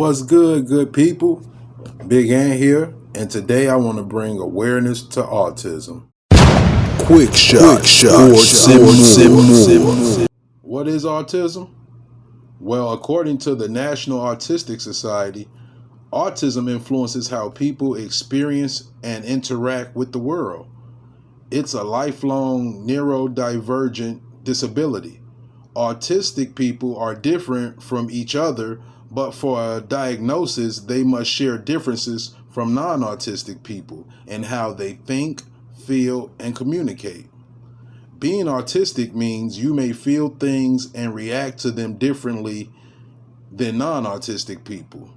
What's good, good people? Big Ant here, and today I want to bring awareness to autism. Quick shot. What is autism? Well, according to the National Autistic Society, autism influences how people experience and interact with the world. It's a lifelong neurodivergent disability. Autistic people are different from each other, but for a diagnosis, they must share differences from non autistic people in how they think, feel, and communicate. Being autistic means you may feel things and react to them differently than non autistic people.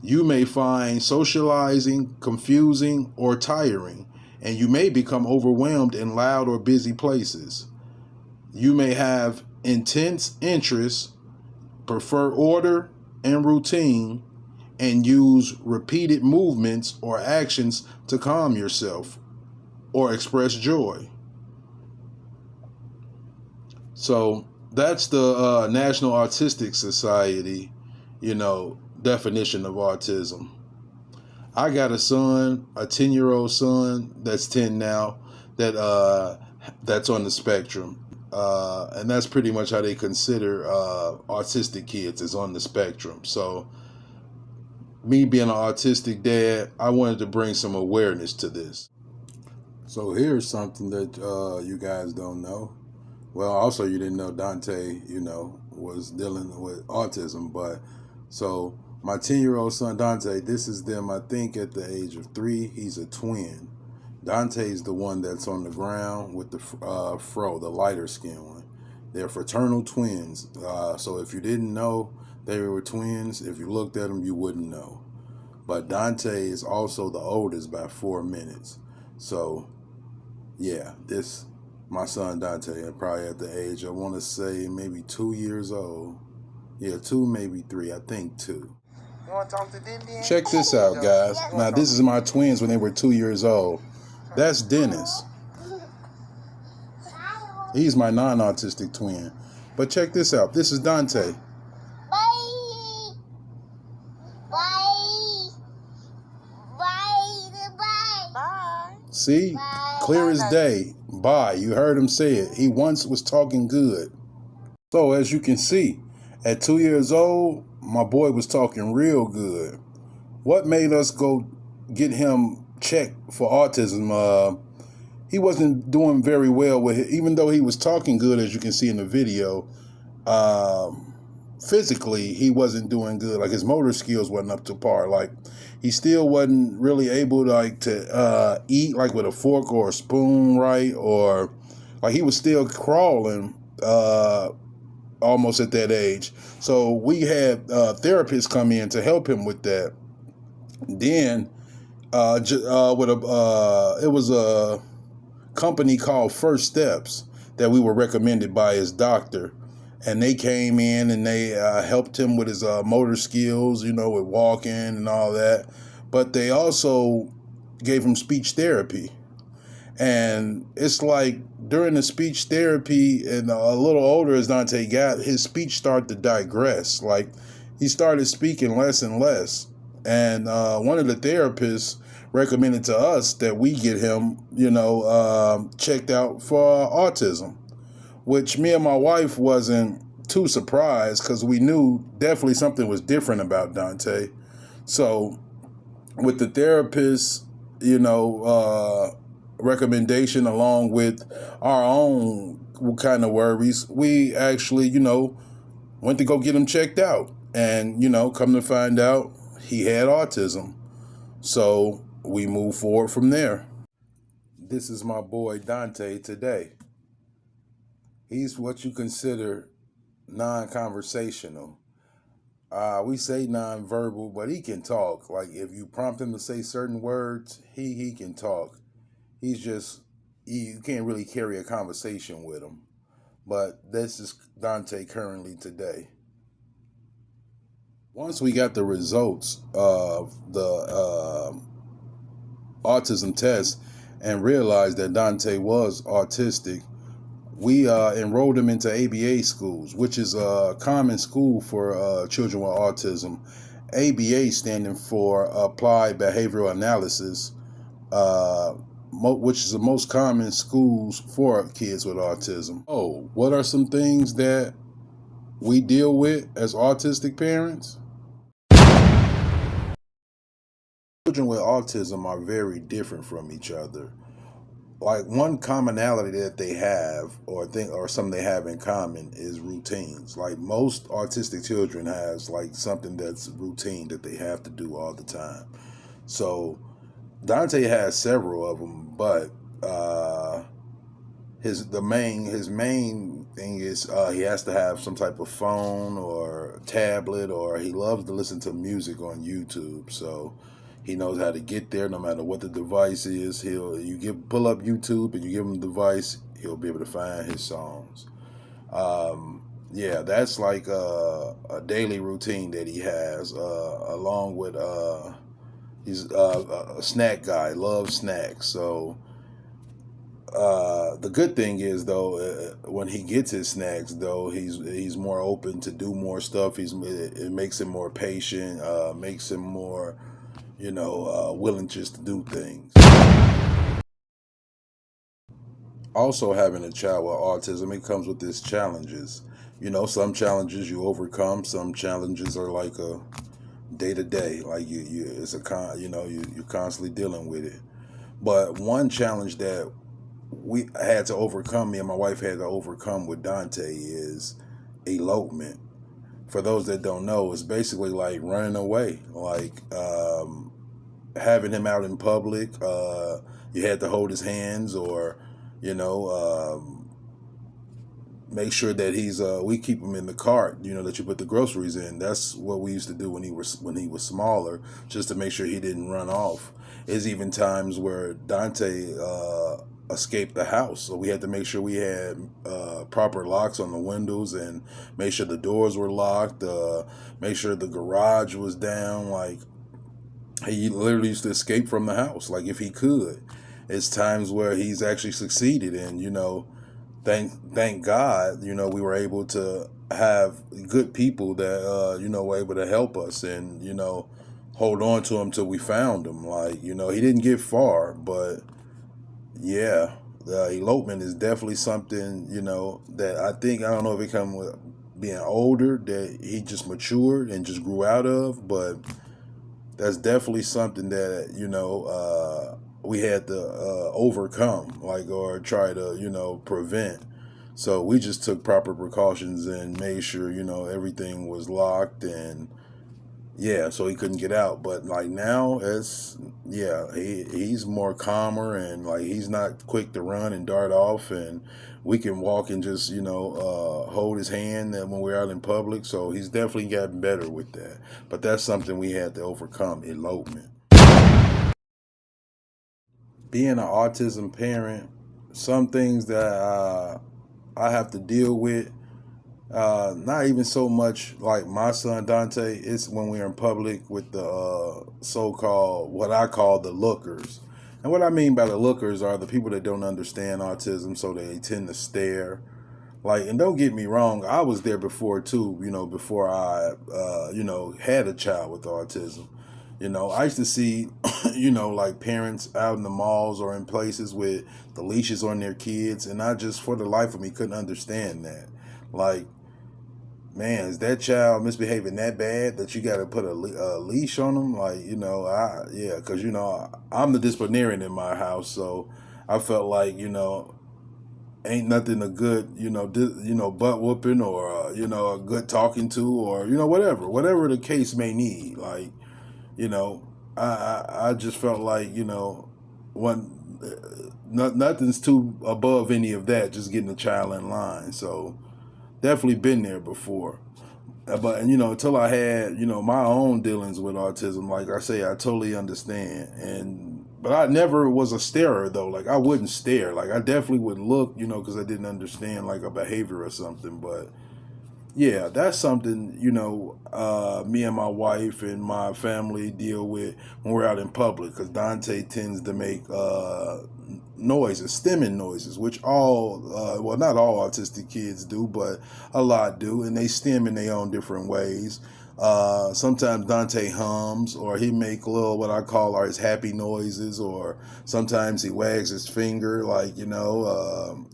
You may find socializing confusing or tiring, and you may become overwhelmed in loud or busy places. You may have intense interests, prefer order and routine, and use repeated movements or actions to calm yourself or express joy. So that's the National Autistic Society, definition of autism. I got a son, a 10-year-old son that's 10 now, that's on the spectrum. And that's pretty much how they consider autistic kids, is on the spectrum. So me being an autistic dad, I wanted to bring some awareness to this. So here's something that you guys don't know. Well, also you didn't know Dante, was dealing with autism. But so my 10-year-old son Dante, this is them, I think, at the age of 3. He's a twin. Dante's the one that's on the ground with the the lighter skin one. They're fraternal twins. So if you didn't know they were twins, if you looked at them, you wouldn't know. But Dante is also the oldest by 4 minutes. So yeah, my son Dante, probably at the age, I want to say maybe 2 years old. Yeah, 2, maybe 3. I think 2. You want to talk to Dendy? Check this out, guys. Now, this is my twins when they were 2 years old. That's Dennis. He's my non-autistic twin. But check this out. This is Dante. Bye. Bye. Bye. Bye. Bye. See? Clear as day. Bye. You heard him say it. He once was talking good. So, as you can see, at 2 years old, my boy was talking real good. What made us go get him checked for autism? He wasn't doing very well with it, even though he was talking good, as you can see in the video. Physically, he wasn't doing good. Like, his motor skills wasn't up to par. Like, he still wasn't really able to eat like with a fork or a spoon, right? Or like he was still crawling almost at that age. So we had therapists come in to help him with that. Then it was a company called First Steps that we were recommended by his doctor, and they came in and they helped him with his motor skills, with walking and all that. But they also gave him speech therapy. And it's like during the speech therapy, and a little older as Dante got, his speech started to digress. Like, he started speaking less and less. And one of the therapists recommended to us that we get him, checked out for autism, which me and my wife wasn't too surprised, because we knew definitely something was different about Dante. So with the therapist, recommendation, along with our own kind of worries, we actually, went to go get him checked out. And, come to find out, he had autism. So we moved forward from there. This is my boy Dante today. He's what you consider non-conversational. We say non-verbal, but he can talk. Like, if you prompt him to say certain words, he can talk. He's just, you can't really carry a conversation with him. But this is Dante currently today. Once we got the results of the autism test and realized that Dante was autistic, we enrolled him into ABA schools, which is a common school for children with autism. ABA standing for Applied Behavioral Analysis, which is the most common schools for kids with autism. Oh, what are some things that we deal with as autistic parents? Children with autism are very different from each other. Like one commonality that they have, or something they have in common, is routines. Like most autistic children has like something that's routine that they have to do all the time. So Dante has several of them, but his main thing is he has to have some type of phone or tablet, or he loves to listen to music on YouTube. So he knows how to get there no matter what the device is. Pull up YouTube and you give him the device, he'll be able to find his songs. Yeah, that's like a daily routine that he has, along with he's a snack guy, loves snacks. So the good thing is though, when he gets his snacks though, he's more open to do more stuff. It makes him more patient, makes him more, willing just to do things. Also, having a child with autism, it comes with its challenges. Some challenges you overcome. Some challenges are like a day to day, like it's you're constantly dealing with it. But one challenge that we had to overcome, me and my wife had to overcome with Dante, is elopement. For those that don't know, it's basically like running away, like having him out in public. You had to hold his hands, or you know, make sure that we keep him in the cart, that you put the groceries in. That's what we used to do when he was smaller, just to make sure he didn't run off. There's even times where Dante escaped the house, so we had to make sure we had proper locks on the windows, and make sure the doors were locked, make sure the garage was down. Like, he literally used to escape from the house, like, if he could. It's times where he's actually succeeded, and thank God, we were able to have good people that were able to help us, and hold on to him till we found him. Like, he didn't get far, but yeah, the elopement is definitely something, that I don't know if it come with being older, that he just matured and just grew out of, but that's definitely something that we had to overcome, like, or try to prevent. So we just took proper precautions and made sure everything was locked, and yeah, so he couldn't get out. But like now, he's more calmer, and like he's not quick to run and dart off, and we can walk and just hold his hand when we're out in public. So he's definitely gotten better with that. But that's something we had to overcome: elopement. Being an autism parent, some things that I have to deal with. Not even so much like my son Dante. It's when we're in public with the so-called, what I call, the lookers. And what I mean by the lookers are the people that don't understand autism, so they tend to stare. Like, and don't get me wrong, I was there before too. Before I, had a child with autism. I used to see, like parents out in the malls or in places with the leashes on their kids, and I just, for the life of me, couldn't understand that. Like, man, is that child misbehaving that bad that you got to put a leash on them? Like, because I'm the disciplinarian in my house, so I felt like ain't nothing a good butt whooping, or a good talking to, or whatever the case may need. Like, I just felt like one nothing's too above any of that. Just getting the child in line. So definitely been there before. But until I had my own dealings with autism, like I say, I totally understand. But I never was a starer though. Like, I wouldn't stare. Like, I definitely would look, because I didn't understand like a behavior or something. But yeah, that's something me and my wife and my family deal with when we're out in public, because Dante tends to make noises, stemming noises, which not all autistic kids do, but a lot do, and they stem in their own different ways. Sometimes Dante hums, or he make little what I call his happy noises, or sometimes he wags his finger, like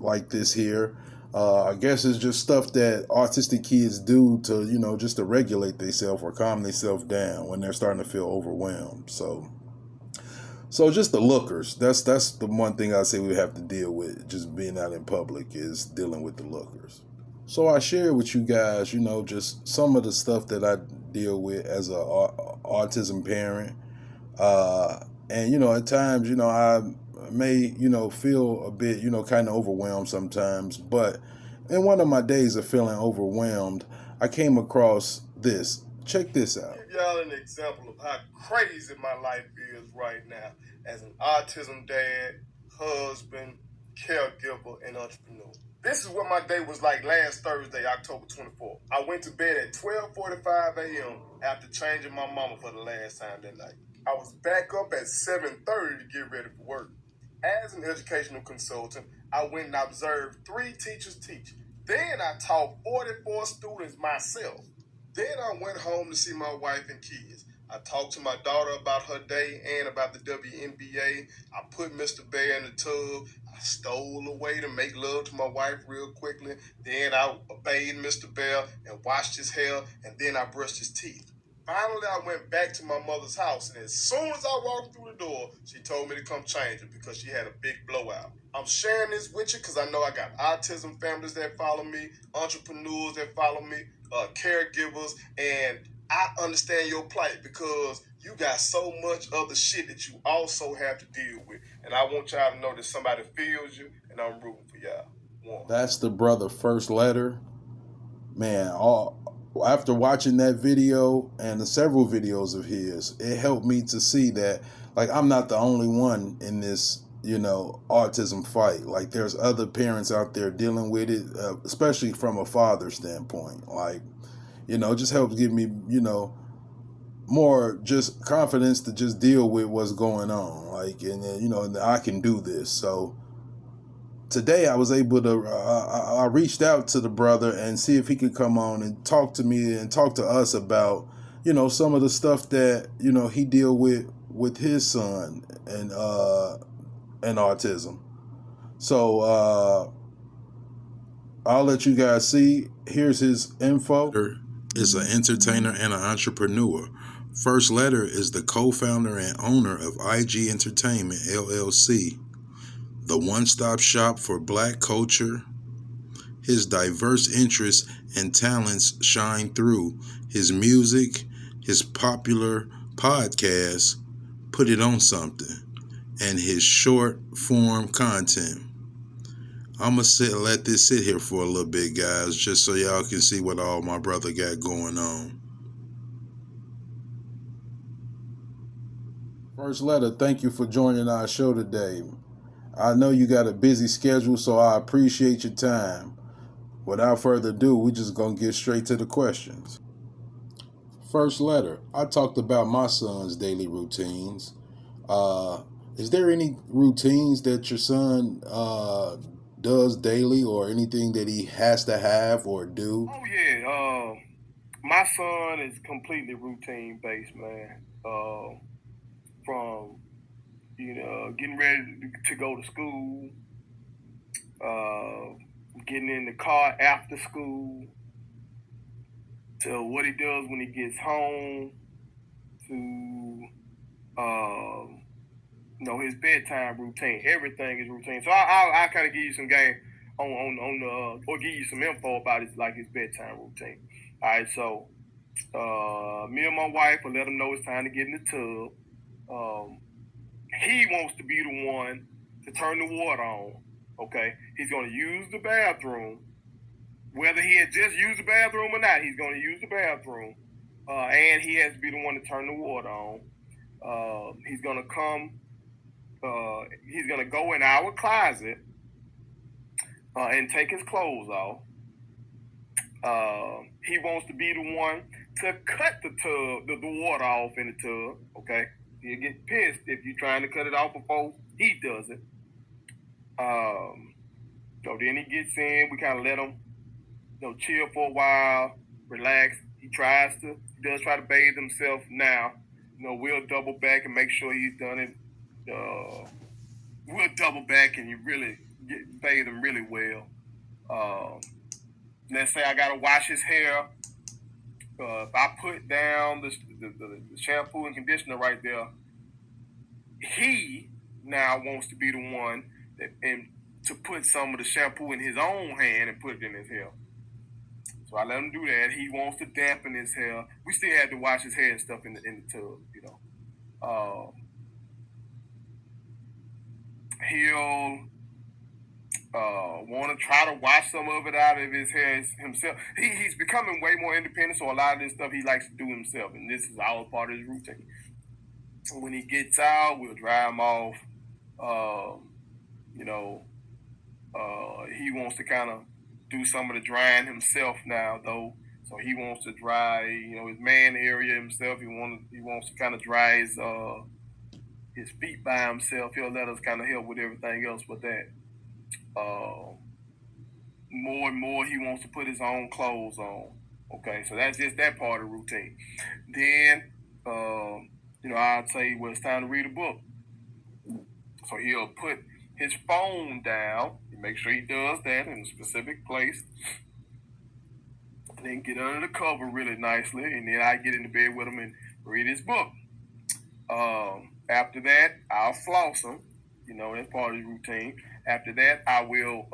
like this here. I guess it's just stuff that autistic kids do to just to regulate themselves or calm themselves down when they're starting to feel overwhelmed. So just the lookers. That's the one thing I say we have to deal with. Just being out in public is dealing with the lookers. So I share with you guys, just some of the stuff that I deal with as a autism parent. And at times, I may, feel a bit, kind of overwhelmed sometimes. But in one of my days of feeling overwhelmed, I came across this. Check this out. Give y'all an example of how crazy my life is right now as an autism dad, husband, caregiver, and entrepreneur. This is what my day was like last Thursday, October 24th. I went to bed at 12:45 a.m. after changing my mama for the last time that night. I was back up at 7:30 to get ready for work. As an educational consultant, I went and observed 3 teachers teach. Then I taught 44 students myself. Then I went home to see my wife and kids. I talked to my daughter about her day and about the WNBA. I put Mr. Bear in the tub. I stole away to make love to my wife real quickly. Then I bathed Mr. Bear and washed his hair, and then I brushed his teeth. Finally, I went back to my mother's house, and as soon as I walked through the door, she told me to come change it because she had a big blowout. I'm sharing this with you because I know I got autism families that follow me, entrepreneurs that follow me, caregivers, and I understand your plight because you got so much other shit that you also have to deal with. And I want y'all to know that somebody feels you, and I'm rooting for y'all. One. That's the brother First Letter. Man, after watching that video and the several videos of his, it helped me to see that like I'm not the only one in this autism fight. Like there's other parents out there dealing with it, especially from a father standpoint. Like just helps give me more just confidence to just deal with what's going on. Like and I can do this. So today I was able to I reached out to the brother and see if he could come on and talk to me and talk to us about some of the stuff that he deal with his son and autism. So I'll let you guys see. Here's his info. Is an entertainer and an entrepreneur. First Letter is the co-founder and owner of IG Entertainment LLC, the one-stop shop for Black culture. His diverse interests and talents shine through his music, his popular podcast, Put It On Something, and his short-form content. I'm going to let this sit here for a little bit, guys, just so y'all can see what all my brother got going on. First Letter, thank you for joining our show today. I know you got a busy schedule, so I appreciate your time. Without further ado, we're just going to get straight to the questions. First Letter, I talked about my son's daily routines. Is there any routines that your son does daily or anything that he has to have or do? Oh, yeah. My son is completely routine based, man. From getting ready to go to school, getting in the car after school, to what he does when he gets home, to his bedtime routine. Everything is routine. So I kind of give you some game on or give you some info about his bedtime routine. All right, so me and my wife will let him know it's time to get in the tub. He wants to be the one to turn the water on. Okay, he's going to use the bathroom. Whether he had just used the bathroom or not, he's going to use the bathroom, and he has to be the one to turn the water on. He's going to come. He's going to go in our closet and take his clothes off. He wants to be the one to cut the water off in the tub. Okay, he'll get pissed if you're trying to cut it off before he does it. So then he gets in. We kind of let him, chill for a while, relax. He tries to does try to bathe himself now. We'll double back and make sure he's done it. We'll double back and you really bathe him really well. Let's say I gotta wash his hair. If I put down the shampoo and conditioner right there, he now wants to be the one and to put some of the shampoo in his own hand and put it in his hair. So I let him do that. He wants to dampen his hair. We still had to wash his hair and stuff in the tub, He'll want to try to wash some of it out of his hair himself. He's becoming way more independent, so a lot of this stuff he likes to do himself, and this is all part of his routine. When he gets out, we'll dry him off. He wants to kind of do some of the drying himself now, though. So he wants to dry, his man area himself. He wants to kind of dry his feet by himself. He'll let us kind of help with everything else with that. More and more, he wants to put his own clothes on. Okay, so that's just that part of the routine. Then, I'd say, well, it's time to read a book. So he'll put his phone down. Make sure he does that in a specific place. And then get under the cover really nicely. And then I get into bed with him and read his book. After that, I'll floss him. That's part of the routine. After that, I will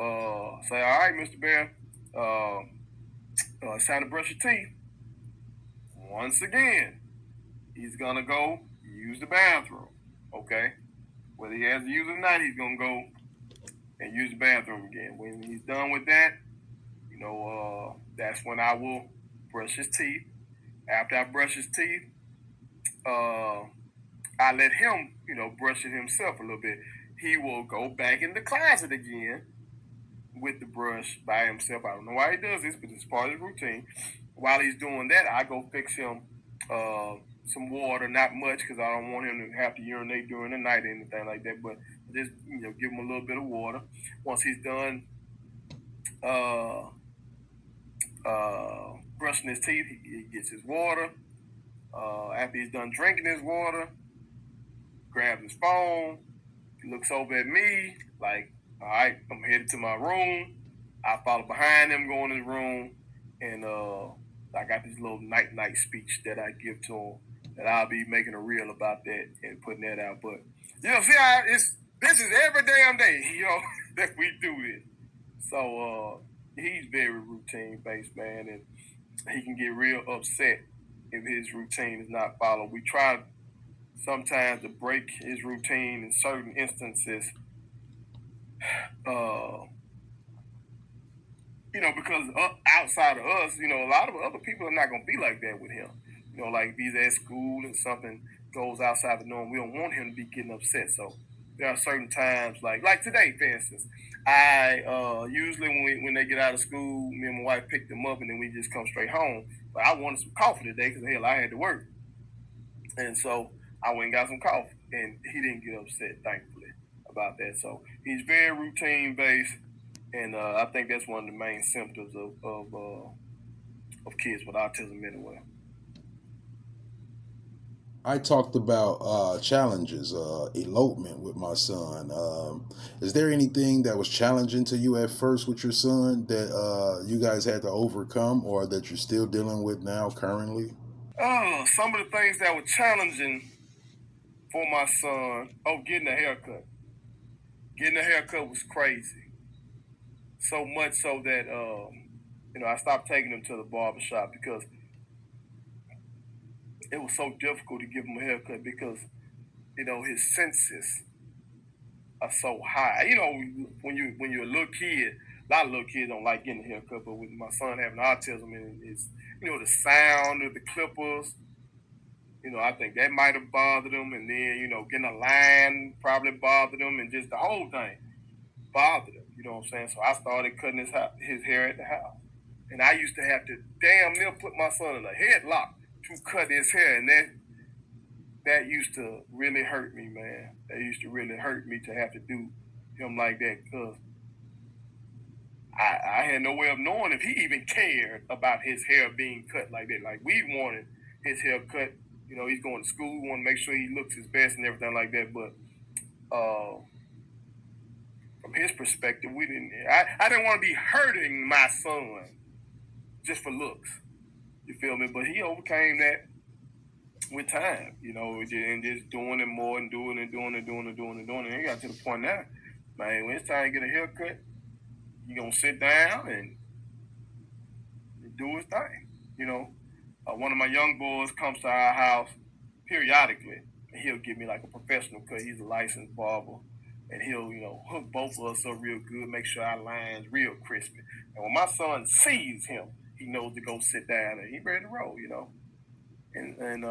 say, all right, Mr. Bear, it's time to brush your teeth. Once again, he's going to go use the bathroom. Okay? Whether he has to use it or not, he's going to go and use the bathroom again. When he's done with that, that's when I will brush his teeth. After I brush his teeth, I let him, brush it himself a little bit. He will go back in the closet again with the brush by himself. I don't know why he does this, but it's part of his routine. While he's doing that, I go fix him some water, not much, because I don't want him to have to urinate during the night or anything like that, but just, give him a little bit of water. Once he's done brushing his teeth, he gets his water. After he's done drinking his water, grabs his phone, he looks over at me like, all right, I'm headed to my room. I follow behind him, go in his room, and I got this little night speech that I give to him that I'll be making a reel about that and putting that out. But, see how this is every damn day, that we do this. So he's very routine-based, man, and he can get real upset if his routine is not followed. We try sometimes to break his routine in certain instances, because outside of us, a lot of other people are not going to be like that with him. Like if he's at school and something goes outside the norm, we don't want him to be getting upset. So there are certain times, like today, for instance, I usually when they get out of school, me and my wife pick them up and then we just come straight home. But I wanted some coffee today because hell, I had to work, and so I went and got some coffee, and he didn't get upset, thankfully, about that. So he's very routine based, and I think that's one of the main symptoms of kids with autism anyway. I talked about challenges, elopement with my son. Is there anything that was challenging to you at first with your son that you guys had to overcome or that you're still dealing with now currently? Some of the things that were challenging for my son, getting a haircut. Getting a haircut was crazy. So much so that, I stopped taking him to the barbershop because it was so difficult to give him a haircut because, his senses are so high. When you're a little kid, a lot of little kids don't like getting a haircut, but with my son having autism and his, the sound of the clippers, I think that might have bothered him. And then, getting a line probably bothered him, and just the whole thing bothered him. You know what I'm saying? So I started cutting his hair at the house. And I used to have to damn near put my son in a headlock to cut his hair. And that used to really hurt me, man. That used to really hurt me to have to do him like that, because I had no way of knowing if he even cared about his hair being cut like that. Like, we wanted his haircut. You know, he's going to school. We want to make sure he looks his best and everything like that. But from his perspective, we didn't. I didn't want to be hurting my son just for looks. You feel me? But he overcame that with time, you know, and just doing it more and doing it. And it got to the point now, man, when it's time to get a haircut, you gonna sit down and do his thing. You know, one of my young boys comes to our house periodically, and he'll give me like a professional cut. He's a licensed barber, and he'll, you know, hook both of us up real good, make sure our lines real crispy. And when my son sees him, he knows to go sit down and he ready to roll, you know. And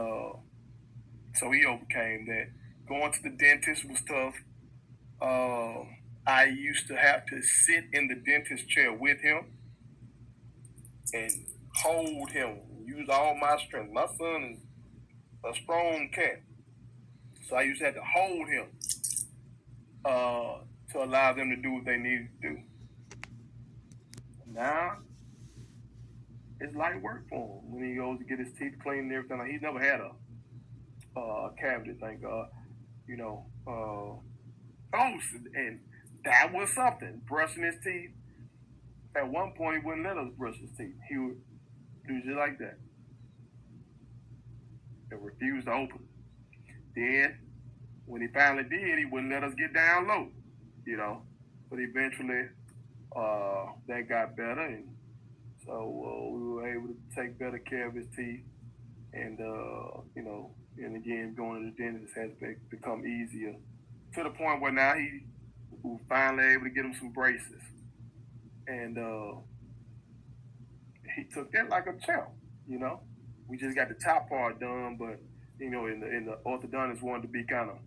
so he overcame that. Going to the dentist was tough. I used to have to sit in the dentist chair with him and hold him, use all my strength. My son is a strong cat, so I used to have to hold him to allow them to do what they needed to do. Now it's light work for him when he goes to get his teeth cleaned and everything. Like, he's never had a cavity, thank God. You know, and that was something. Brushing his teeth. At one point, he wouldn't let us brush his teeth. He would do just like that and refuse to open. Then, when he finally did, he wouldn't let us get down low, you know. But eventually, that got better, and so we were able to take better care of his teeth. And, you know, and again, going to the dentist has become easier to the point where now we're finally able to get him some braces. And he took that like a champ, you know. We just got the top part done, but, you know, in the orthodontist wanted to be kind of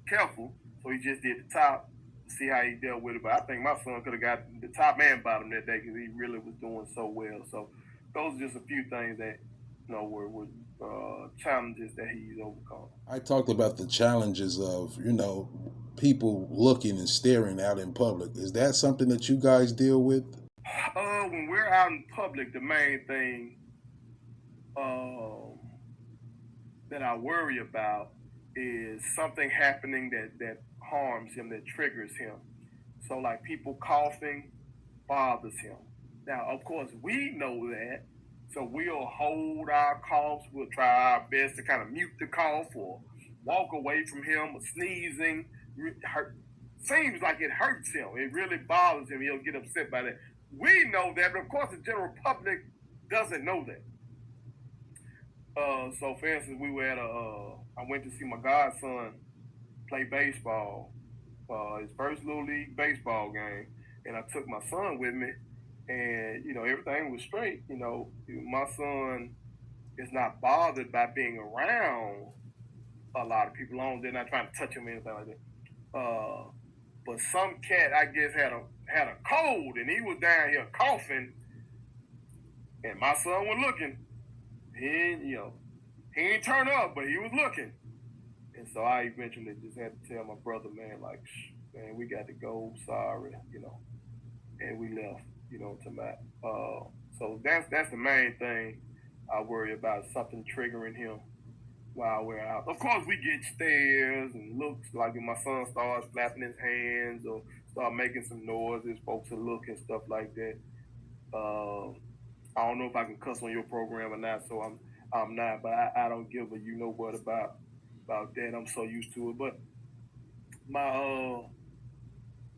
careful, so he just did the top, see how he dealt with it. But I think my son could have got the top and bottom that day because he really was doing so well. So those are just a few things that, you know, were challenges that he's overcome. I talked about the challenges of, you know, people looking and staring out in public. Is that something that you guys deal with? When we're out in public, the main thing that I worry about is something happening that harms him, that triggers him. So like people coughing bothers him. Now, of course, we know that, so we'll hold our coughs. We'll try our best to kind of mute the cough or walk away from him. Or sneezing seems like it hurts him. It really bothers him. He'll get upset by that. We know that, but of course, the general public doesn't know that. So for instance, we were at I went to see my godson play baseball, his first little league baseball game, and I took my son with me, and, you know, everything was straight. You know, my son is not bothered by being around a lot of people, long as they're not trying to touch him or anything like that. But some cat, I guess, had a cold, and he was down here coughing, and my son was looking. He ain't turn up, but he was looking. And so I eventually just had to tell my brother, man, like, man, we got to go, sorry, you know. And we left, you know, to Matt. So that's the main thing I worry about, something triggering him while we're out. Of course, we get stares and looks, like if my son starts flapping his hands or start making some noises, folks will look and stuff like that. I don't know if I can cuss on your program or not, so I'm not, but I don't give a you know what about that. I'm so used to it. But my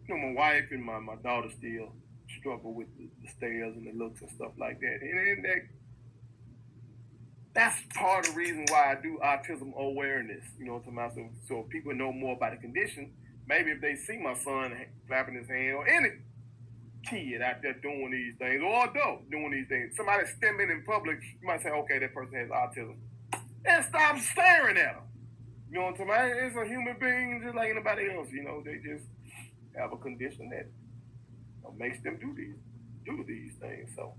you know, my wife and my daughter still struggle with the stares and the looks and stuff like that. And that's part of the reason why I do autism awareness. You know what I'm talking about? So people know more about the condition. Maybe if they see my son flapping his hand, or any kid out there doing these things, or adult doing these things, somebody stimming in public, you might say, okay, that person has autism. And stop staring at them. You know what I'm talking about? It's a human being just like anybody else. You know, they just have a condition that, you know, makes them do these things. So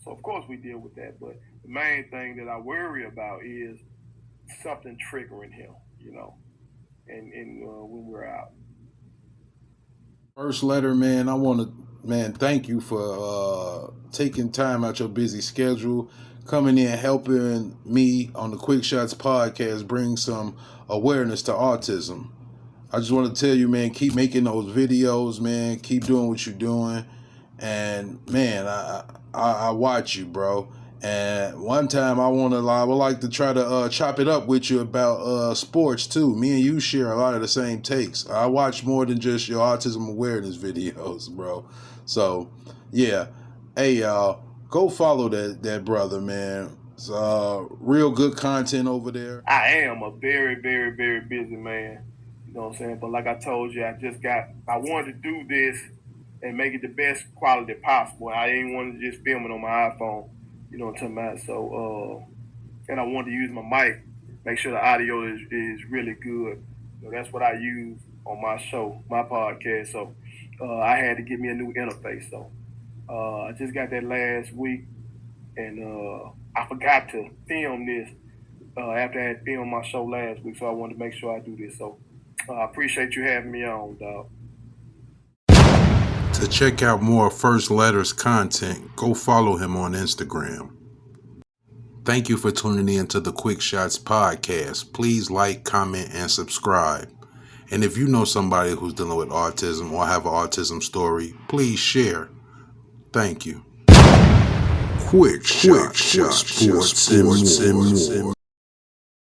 of course we deal with that. But the main thing that I worry about is something triggering him, you know, and when we're out. First letter, man, I want to, man, thank you for taking time out your busy schedule, coming in helping me on the Quick Shots podcast bring some awareness to autism. I just want to tell you, man, keep making those videos, man. Keep doing what you're doing. And man, I watch you, bro. And one time I would like to try to chop it up with you about sports too. Me and you share a lot of the same takes. I watch more than just your autism awareness videos, bro. So yeah, hey y'all, go follow that brother, man. It's real good content over there. I am a very, very, very busy man. You know what I'm saying? But like I told you, I wanted to do this and make it the best quality possible. I didn't want to just film it on my iPhone. You know what I'm talking about? So, and I wanted to use my mic, make sure the audio is really good. You know, that's what I use on my show, my podcast. So, I had to get me a new interface. So, I just got that last week, and I forgot to film this after I had filmed my show last week. So I wanted to make sure I do this. So, I appreciate you having me on, dog. To check out more First Letters content, go follow him on Instagram. Thank you for tuning in to the Quick Shots podcast. Please like, comment, and subscribe. And if you know somebody who's dealing with autism or have an autism story, please share. Thank you. Quick Shots, sports and more.